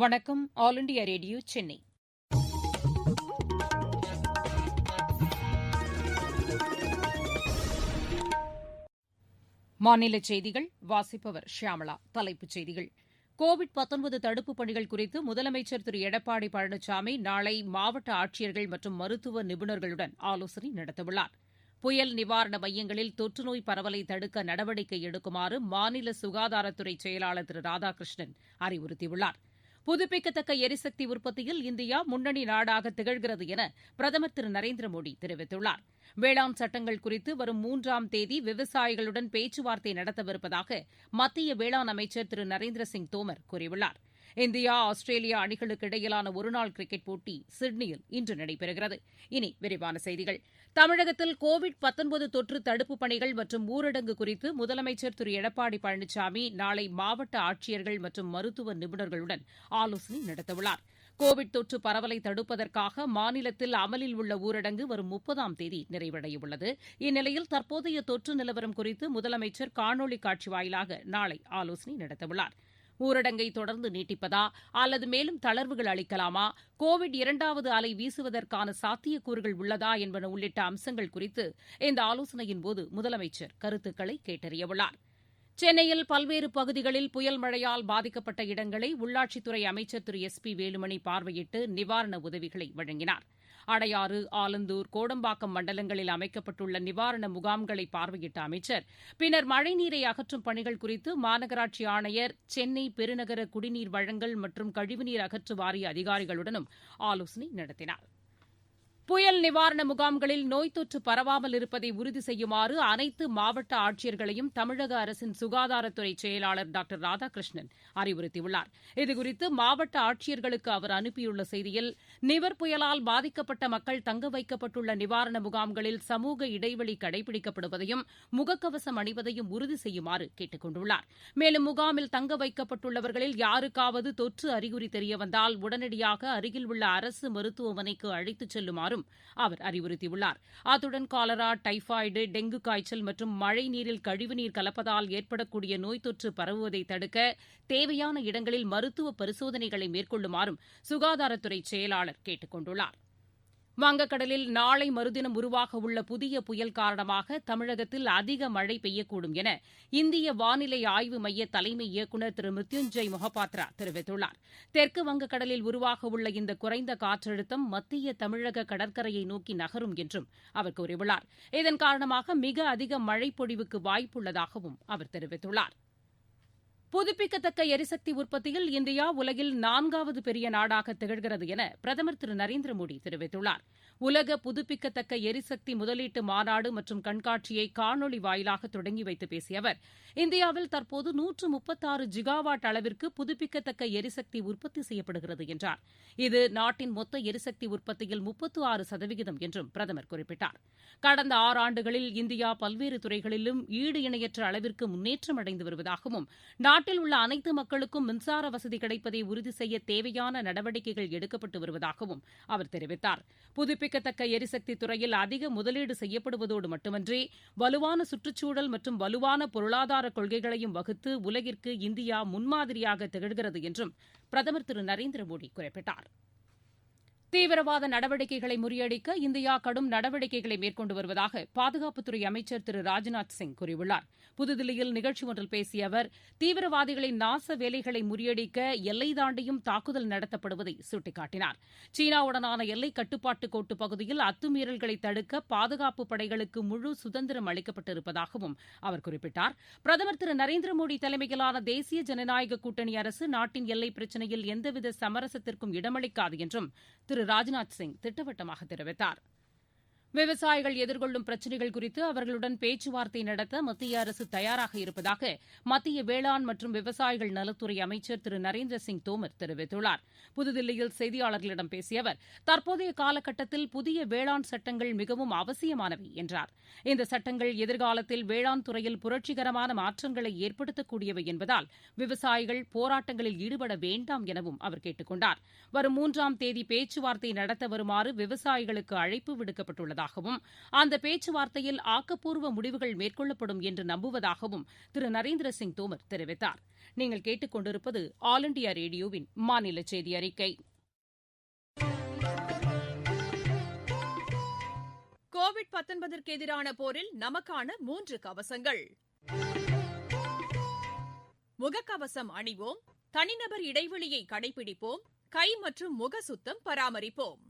வணக்கம். All India radio Chennai. மாநிலச் செய்திகள் வாசிப்பவர் ஷியாமளா. தலைப்புச் செய்திகள். கோவிட் தடுப்புப் பணிகள் குறித்து முதலமைச்சர் திரு எடப்பாடி பழனிசாமி நாளை மாவட்ட ஆட்சியர்கள் மற்றும் மருத்துவ நிபுணர்களுடன் ஆலோசனை நடத்தவுள்ளார். புயல் நிவாரண மையங்களில் தொற்றுநோய் பரவலை தடுக்க நடவடிக்கை எடுக்குமாறு மாநில சுகாதாரத்துறை செயலாளர் திரு ராதாகிருஷ்ணன் அறிவுறுத்தியுள்ளார். புதுப்பிக்கத்தக்க எரிசக்தி உற்பத்தியில் இந்தியா முன்னணி நாடாக திகழ்கிறது என பிரதமர் திரு நரேந்திர மோடி தெரிவித்துள்ளார். வேளாண் சட்டங்கள் குறித்து வரும் 3ஆம் தேதி விவசாயிகளுடன் பேச்சுவார்த்தை நடத்தவிருப்பதாக மத்திய வேளாண் அமைச்சர் திரு நரேந்திர சிங் தோமர் கூறியுள்ளார். இந்தியா ஆஸ்திரேலியா அணிகளுக்கு இடையிலான ஒருநாள் கிரிக்கெட் போட்டி சிட்னியில் இன்று நடைபெறுகிறது. இனி விரிவான செய்திகள். தமிழகத்தில் கோவிட் தொற்று தடுப்புப் பணிகள் மற்றும் ஊரடங்கு குறித்து முதலமைச்சர் திரு எடப்பாடி பழனிசாமி நாளை மாவட்ட ஆட்சியர்கள் மற்றும் மருத்துவ நிபுணர்களுடன் ஆலோசனை நடத்தவுள்ளார். கோவிட் தொற்று பரவலை தடுப்பதற்காக மாநிலத்தில் அமலில் உள்ள ஊரடங்கு வரும் 30ஆம் தேதி நிறைவடையவுள்ளது. இந்நிலையில் தற்போதைய தொற்று நிலவரம் குறித்து முதலமைச்சர் காணொலி காட்சி வாயிலாக நாளை ஆலோசனை நடத்தவுள்ளார். ஊரடங்கை தொடர்ந்து நீட்டிப்பதா அல்லது மேலும் தளர்வுகள் அளிக்கலாமா, கோவிட் 2வது அலை வீசுவதற்கான சாத்தியக்கூறுகள் உள்ளதா என்பன உள்ளிட்ட அம்சங்கள் குறித்து இந்த ஆலோசனையின்போது முதலமைச்சர் கருத்துக்களை கேட்டறியவுள்ளார். சென்னையில் பல்வேறு பகுதிகளில் புயல் மழையால் பாதிக்கப்பட்ட இடங்களை உள்ளாட்சித்துறை அமைச்சர் திரு எஸ் பி வேலுமணி பார்வையிட்டு நிவாரண உதவிகளை வழங்கினார். அடையாறு, ஆலந்தூர், கோடம்பாக்கம் மண்டலங்களில் அமைக்கப்பட்டுள்ள நிவாரண முகாம்களை பார்வையிட்ட அமைச்சர் பின்னர் மழைநீரை அகற்றும் பணிகள் குறித்து மாநகராட்சி ஆணையர், சென்னை பெருநகர குடிநீர் வழங்கல் மற்றும் கழிவுநீர் அகற்று வாரிய அதிகாரிகளுடனும் ஆலோசனை நடத்தினார். புயல் நிவாரண முகாம்களில் நோய் தொற்று பரவாமல் இருப்பதை உறுதி செய்யுமாறு அனைத்து மாவட்ட ஆட்சியர்களையும் தமிழக அரசின் சுகாதாரத்துறை செயலாளர் டாக்டர் ராதாகிருஷ்ணன் அறிவுறுத்தியுள்ளார். இதுகுறித்து மாவட்ட ஆட்சியர்களுக்கு அவர் அனுப்பியுள்ள செய்தியில், நிவர் புயலால் பாதிக்கப்பட்ட மக்கள் தங்க வைக்கப்பட்டுள்ள நிவாரண முகாம்களில் சமூக இடைவெளி கடைபிடிக்கப்படுவதையும் முகக்கவசம் அணிவதையும் உறுதி செய்யுமாறு கேட்டுக் கொண்டுள்ளார். மேலும் முகாமில் தங்க வைக்கப்பட்டுள்ளவர்களில் யாருக்காவது தொற்று அறிகுறி தெரியவந்தால் உடனடியாக அருகில் உள்ள அரசு மருத்துவமனைக்கு அழைத்துச் செல்லுமாறு அவர் அறிவுறுத்தியுள்ளார். அத்துடன் காலரா, டைபாய்டு, டெங்கு காய்ச்சல் மற்றும் மழை நீரில் கழிவுநீர் கலப்பதால் ஏற்படக்கூடிய நோய் தொற்று பரவுவதை தடுக்க தேவையான இடங்களில் மருத்துவ பரிசோதனைகளை மேற்கொள்ளுமாறும் சுகாதாரத்துறை செயலாளர் கேட்டுக் கொண்டுள்ளார். வங்கக்கடலில் நாளை மறுதினம் உருவாகவுள்ள புதிய புயல் காரணமாக தமிழகத்தில் அதிக மழை பெய்யக்கூடும் என இந்திய வானிலை ஆய்வு மைய தலைமை இயக்குநர் திரு மிருத்யுஞ்சய் மொஹபாத்ரா தெரிவித்துள்ளார். தெற்கு வங்கக்கடலில் உருவாகவுள்ள இந்த குறைந்த காற்றழுத்தம் மத்திய தமிழக கடற்கரையை நோக்கி நகரும் என்றும் அவர் கூறியுள்ளார். இதன் காரணமாக மிக அதிக மழைப்பொழிவுக்கு வாய்ப்புள்ளதாகவும் அவர் தெரிவித்துள்ளார். புதுப்பிக்கத்தக்க எரிசக்தி உற்பத்தியில் இந்தியா உலகில் 4வது பெரிய நாடாக திகழ்கிறது என பிரதமர் திரு நரேந்திர மோடி தெரிவித்துள்ளார். உலக புதுப்பிக்கத்தக்க எரிசக்தி முதலீட்டு மாநாடு மற்றும் கண்காட்சியை காணொலி வாயிலாக தொடங்கி வைத்து பேசிய அவர், இந்தியாவில் தற்போது 136 ஜிகாவாட் அளவிற்கு புதுப்பிக்கத்தக்க எரிசக்தி உற்பத்தி செய்யப்படுகிறது என்றார். இது நாட்டின் மொத்த எரிசக்தி உற்பத்தியில் 36% என்றும் பிரதமர் குறிப்பிட்டார். கடந்த 6 ஆண்டுகளில் இந்தியா பல்வேறு துறைகளிலும் ஈடு இணையற்ற அளவிற்கு முன்னேற்றம் அடைந்து வருவதாகவும், நாட்டில் உள்ள அனைத்து மக்களுக்கும் மின்சார வசதி கிடைப்பதை உறுதி செய்ய தேவையான நடவடிக்கைகள் எடுக்கப்பட்டு வருவதாகவும் அவர் தெரிவித்தார். புதுப்பிக்கத்தக்க எரிசக்தி துறையில் அதிக முதலீடு செய்யப்படுவதோடு மட்டுமன்றி வலுவான சுற்றுச்சூழல் மற்றும் வலுவான பொருளாதார கொள்கைகளையும் வகுத்து உலகிற்கு இந்தியா முன்மாதிரியாக திகழ்கிறது என்றும் பிரதமர் திரு நரேந்திர மோடி குறிப்பிட்டார். தீவிரவாத நடவடிக்கைகளை முறியடிக்க இந்தியா கடும் நடவடிக்கைகளை மேற்கொண்டு வருவதாக பாதுகாப்புத்துறை அமைச்சர் திரு ராஜ்நாத் சிங் கூறியுள்ளார். புதுதில்லியில் நிகழ்ச்சி ஒன்றில் பேசிய அவர், தீவிரவாதிகளின் நாச வேலைகளை முறியடிக்க எல்லை தாண்டியும் தாக்குதல் நடத்தப்படுவதை சுட்டிக்காட்டினார். சீனாவுடனான எல்லை கட்டுப்பாட்டு கோட்டு பகுதியில் அத்துமீறல்களை தடுக்க பாதுகாப்பு படைகளுக்கு முழு சுதந்திரம் அளிக்கப்பட்டிருப்பதாகவும் அவர் குறிப்பிட்டார். பிரதமர் திரு நரேந்திர மோடி தலைமையிலான தேசிய ஜனநாயக கூட்டணி அரசு நாட்டின் எல்லை பிரச்சினையில் எந்தவித சமரசத்திற்கும் இடமளிக்காது என்றும் திரு ராஜ்நாத் சிங் திட்டவட்டமாக தெரிவித்தார். விவசாயிகள் எதிர்கொள்ளும் பிரச்சினைகள் குறித்து அவர்களுடன் பேச்சுவார்த்தை நடத்த மத்திய அரசு தயாராக இருப்பதாக மத்திய வேளாண் மற்றும் விவசாயிகள் நலத்துறை அமைச்சர் திரு நரேந்திர சிங் தோமர் தெரிவித்துள்ளார். புதுதில்லியில் செய்தியாளர்களிடம் பேசிய அவர், தற்போதைய காலகட்டத்தில் புதிய வேளாண் சட்டங்கள் மிகவும் அவசியமானவை என்றார். இந்த சட்டங்கள் எதிர்காலத்தில் வேளாண் துறையில் புரட்சிகரமான மாற்றங்களை ஏற்படுத்தக்கூடியவை என்பதால் விவசாயிகள் போராட்டங்களில் ஈடுபட வேண்டாம் எனவும் அவர் கேட்டுக் கொண்டார். வரும் 3ஆம் தேதி பேச்சுவார்த்தை நடத்த வருமாறு விவசாயிகளுக்கு அழைப்பு விடுக்கப்பட்டுள்ளது உள்ளதாகவும் அந்த பேச்சுவார்த்தையில் ஆக்கப்பூர்வ முடிவுகள் மேற்கொள்ளப்படும் என்று நம்புவதாகவும் திரு நரேந்திர சிங் தோமர் தெரிவித்தார். நீங்கள் கேட்டுக் கொண்டிருப்பது ஆல் இண்டியா ரேடியோவின் மாநில செய்தி அறிக்கை. கோவிட்-19ற்கு எதிரான போரில் நமக்கான 3 கவசங்கள். முகக்கவசம் அணிவோம், தனிநபர் இடைவெளியை கடைபிடிப்போம், கை மற்றும் முக சுத்தம் பராமரிப்போம்.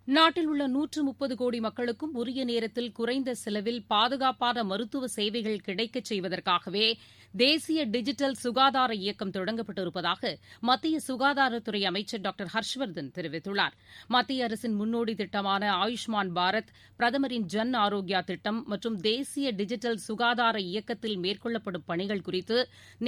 நாட்டில் உள்ள 130 கோடி மக்களுக்கும் உரிய நேரத்தில் குறைந்த செலவில் பாதுகாப்பான மருத்துவ சேவைகள் கிடைக்கச் செய்வதற்காகவே தேசிய டிஜிட்டல் சுகாதார இயக்கம் தொடங்கப்பட்டிருப்பதாக மத்திய சுகாதாரத்துறை அமைச்சர் டாக்டர் ஹர்ஷ்வர்தன் தெரிவித்துள்ளார். மத்திய அரசின் முன்னோடி திட்டமான ஆயுஷ்மான் பாரத், பிரதமரின் ஜன் ஆரோக்யா திட்டம் மற்றும் தேசிய டிஜிட்டல் சுகாதார இயக்கத்தில் மேற்கொள்ளப்படும் பணிகள் குறித்து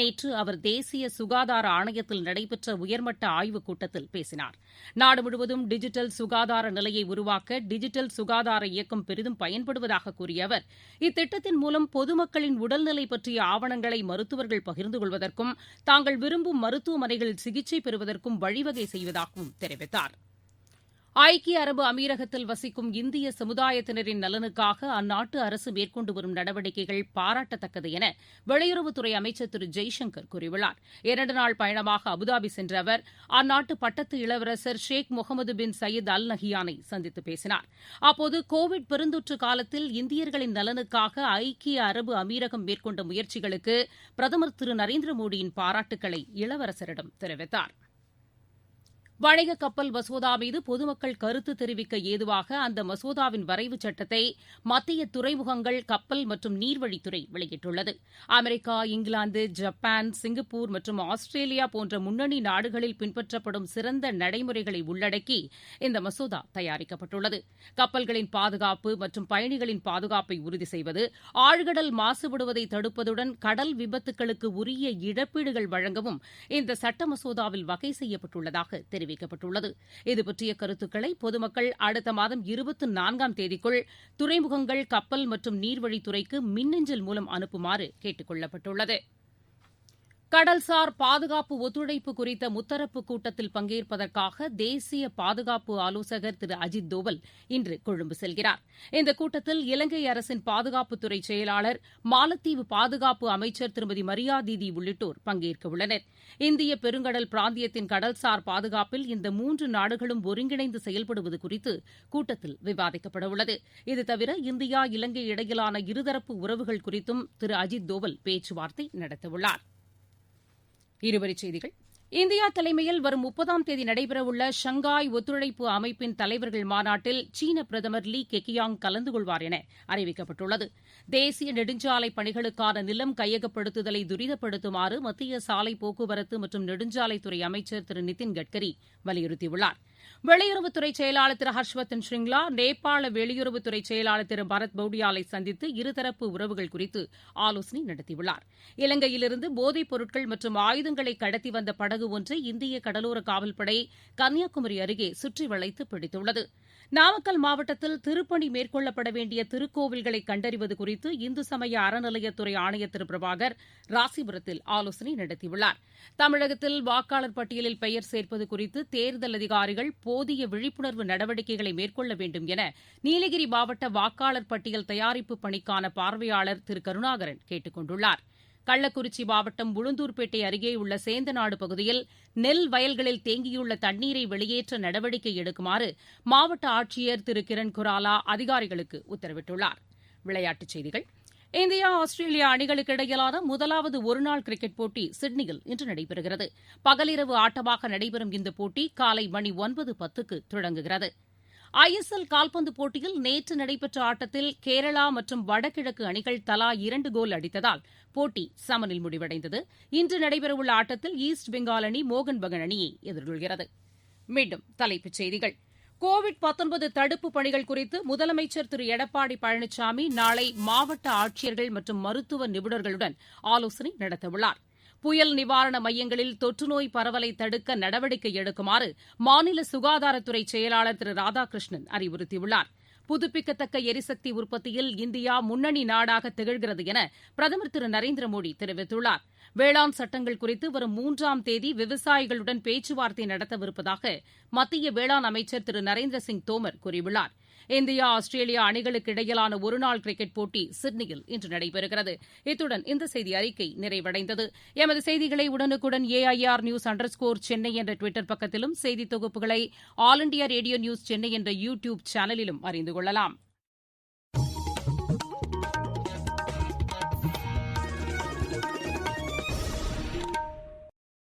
நேற்று அவர் தேசிய சுகாதார ஆணையத்தில் நடைபெற்ற உயர்மட்ட ஆய்வுக் கூட்டத்தில் பேசினார். நாடு முழுவதும் டிஜிட்டல் சுகாதார நிலையை உருவாக்க டிஜிட்டல் சுகாதார இயக்கம் பெரிதும் பயன்படுவதாக கூறிய அவர், இத்திட்டத்தின் மூலம் பொதுமக்களின் உடல்நிலை பற்றிய ஆவணங்களை மருத்துவர்கள் பகிர்ந்து கொள்வதற்கும் தாங்கள் விரும்பும் மருத்துவமனைகளில் சிகிச்சை பெறுவதற்கும் வழிவகை செய்வதாகவும் தெரிவித்தார். ஐக்கிய அரபு அமீரகத்தில் வசிக்கும் இந்திய சமுதாயத்தினரின் நலனுக்காக அந்நாட்டு அரசு மேற்கொண்டு வரும் நடவடிக்கைகள் பாராட்டத்தக்கது என வெளியுறவுத்துறை அமைச்சர் திரு ஜெய்சங்கர் கூறியுள்ளார். 2 நாள் பயணமாக அபுதாபி சென்ற அவர் அந்நாட்டு பட்டத்து இளவரசர் ஷேக் முகமது பின் சயீத் அல் நஹியானை சந்தித்து பேசினார். அப்போது கோவிட் பெருந்தொற்று காலத்தில் இந்தியர்களின் நலனுக்காக ஐக்கிய அரபு அமீரகம் மேற்கொண்ட முயற்சிகளுக்கு பிரதமர் திரு நரேந்திர மோடியின் பாராட்டுக்களை இளவரசரிடம் தெரிவித்தார். வணிக கப்பல் மசோதா மீது பொதுமக்கள் கருத்து தெரிவிக்க ஏதுவாக அந்த மசோதாவின் வரைவு சட்டத்தை மத்திய துறைமுகங்கள், கப்பல் மற்றும் நீர்வழித்துறை வெளியிட்டுள்ளது. அமெரிக்கா, இங்கிலாந்து, ஜப்பான், சிங்கப்பூர் மற்றும் ஆஸ்திரேலியா போன்ற முன்னணி நாடுகளில் பின்பற்றப்படும் சிறந்த நடைமுறைகளை உள்ளடக்கி இந்த மசோதா தயாரிக்கப்பட்டுள்ளது. கப்பல்களின் பாதுகாப்பு மற்றும் பயணிகளின் பாதுகாப்பை உறுதி செய்வது, ஆழ்கடல் மாசுபடுவதை தடுப்பதுடன் கடல் விபத்துக்களுக்கு உரிய இழப்பீடுகள் வழங்கவும் இந்த சட்ட மசோதாவில் வகை செய்யப்பட்டுள்ளதாக தெரிவிக்கப்பட்டுள்ளது. இதுபற்றிய கருத்துக்களை பொதுமக்கள் அடுத்த மாதம் 24ஆம் தேதிக்குள் துறைமுகங்கள், கப்பல் மற்றும் நீர்வழித்துறைக்கு மின்னஞ்சல் மூலம் அனுப்புமாறு கேட்டுக் கொள்ளப்பட்டுள்ளது. கடல்சார் பாதுகாப்பு ஒத்துழைப்பு குறித்த முத்தரப்பு கூட்டத்தில் பங்கேற்பதற்காக தேசிய பாதுகாப்பு ஆலோசகர் திரு அஜித் தோவல் இன்று கொழும்பு செல்கிறார். இந்த கூட்டத்தில் இலங்கை அரசின் பாதுகாப்புத்துறை செயலாளர், மாலத்தீவு பாதுகாப்பு அமைச்சர் திருமதி மரியா தீதி உள்ளிட்டோர் பங்கேற்க உள்ளனர். இந்திய பெருங்கடல் பிராந்தியத்தின் கடல்சார் பாதுகாப்பில் இந்த 3 நாடுகளும் ஒருங்கிணைந்து செயல்படுவது குறித்து கூட்டத்தில் விவாதிக்கப்படவுள்ளது. இதுதவிர இந்தியா, இலங்கை இடையிலான இருதரப்பு உறவுகள் குறித்தும் திரு அஜித் தோவல் பேச்சுவார்த்தை நடத்தவுள்ளார். இருவரிச் செய்திகள். இந்தியா தலைமையில் வரும் 30ஆம் தேதி நடைபெறவுள்ள ஷங்காய் ஒத்துழைப்பு அமைப்பின் தலைவர்கள் மாநாட்டில் சீன பிரதமர் லீ கெகியாங் கலந்து கொள்வார் என அறிவிக்கப்பட்டுள்ளது. தேசிய நெடுஞ்சாலை பணிகளுக்கான நிலம் கையகப்படுத்துதலை துரிதப்படுத்துமாறு மத்திய சாலை போக்குவரத்து மற்றும் நெடுஞ்சாலைத்துறை அமைச்சர் திரு நிதின் கட்கரி வலியுறுத்தியுள்ளார். வெளியுறவுத்துறை செயலாளர் திரு ஹர்ஷ்வர்தன் ஸ்ரிங்லா நேபாள வெளியுறவுத்துறை செயலாளர் திரு பரத் பௌடியாலை சந்தித்து இருதரப்பு உறவுகள் குறித்து ஆலோசனை நடத்தியுள்ளார். இலங்கையிலிருந்து போதைப் பொருட்கள் மற்றும் ஆயுதங்களை கடத்தி வந்த படகு ஒன்றை இந்திய கடலோர காவல்படை கன்னியாகுமரி அருகே சுற்றி வளைத்து பிடித்துள்ளது. நாமக்கல் மாவட்டத்தில் திருப்பணி மேற்கொள்ளப்பட வேண்டிய திருக்கோவில்களை கண்டறிவது குறித்து இந்து சமய அறநிலையத்துறை ஆணையர் திரு பிரபாகர் ராசிபுரத்தில் ஆலோசனை நடத்தியுள்ளார். தமிழகத்தில் வாக்காளர் பட்டியலில் பெயர் சேர்ப்பது குறித்து தேர்தல் அதிகாரிகள் போதிய விழிப்புணர்வு நடவடிக்கைகளை மேற்கொள்ள வேண்டும் என நீலகிரி மாவட்ட வாக்காளர் பட்டியல் தயாரிப்பு பணிக்கான பார்வையாளர் திரு கருணாகரன் கேட்டுக் கொண்டுள்ளார். கள்ளக்குறிச்சி மாவட்டம் உளுந்தூர்பேட்டை அருகே உள்ள சேந்தநாடு பகுதியில் நெல் வயல்களில் தேங்கியுள்ள தண்ணீரை வெளியேற்ற நடவடிக்கை எடுக்குமாறு மாவட்ட ஆட்சியர் திரு கிரண் குராலா அதிகாரிகளுக்கு உத்தரவிட்டுள்ளார். விளையாட்டுச் செய்திகள். இந்தியா, ஆஸ்திரேலியா அணிகளுக்கு இடையிலான முதலாவது ஒருநாள் கிரிக்கெட் போட்டி சிட்னியில் இன்று நடைபெறுகிறது. பகலிரவு ஆட்டமாக நடைபெறும் இந்த போட்டி காலை மணி 9:10க்கு தொடங்குகிறது. ஐஎஸ்எல் கால்பந்து போட்டியில் நேற்று நடைபெற்ற ஆட்டத்தில் கேரளா மற்றும் வடகிழக்கு அணிகள் தலா 2 கோல் அடித்ததால் போட்டி சமனில் முடிவடைந்தது. இன்று நடைபெறவுள்ள ஆட்டத்தில் ஈஸ்ட் பெங்கால் அணி மோகன் பகான் அணியை எதிர்கொள்கிறது. மீண்டும் தலைப்புச் செய்திகள். கோவிட்-19 தடுப்புப் பணிகள் குறித்து முதலமைச்சர் திரு எடப்பாடி பழனிசாமி நாளை மாவட்ட ஆட்சியர்கள் மற்றும் மருத்துவ நிபுணர்களுடன் ஆலோசனை நடத்தவுள்ளார். புயல் நிவாரண மையங்களில் தொற்றுநோய் பரவலை தடுக்க நடவடிக்கை எடுக்குமாறு மாநில சுகாதாரத்துறை செயலாளர் திரு ராதாகிருஷ்ணன் அறிவுறுத்தியுள்ளார். புதுப்பிக்கத்தக்க எரிசக்தி உற்பத்தியில் இந்தியா முன்னணி நாடாக திகழ்கிறது என பிரதமர் திரு நரேந்திர மோடி தெரிவித்துள்ளார். வேளாண் சட்டங்கள் குறித்து வரும் 3ஆம் தேதி விவசாயிகளுடன் பேச்சுவார்த்தை நடத்தவிருப்பதாக மத்திய வேளாண் அமைச்சர் திரு நரேந்திர சிங் தோமர் கூறியுள்ளார். இந்தியா ஆஸ்திரேலியா அணிகளுக்கு இடையிலான ஒருநாள் கிரிக்கெட் போட்டி சிட்னியில் இன்று நடைபெறுகிறது. இத்துடன் இந்த செய்தி அறிக்கை நிறைவடைந்தது. எமது செய்திகளை உடனுக்குடன் AIR_News_ சென்னை என்ற டுவிட்டர் பக்கத்திலும், செய்தி தொகுப்புகளை all India radio news Chennai என்ற யூ டியூப் சேனலிலும் அறிந்து கொள்ளலாம்.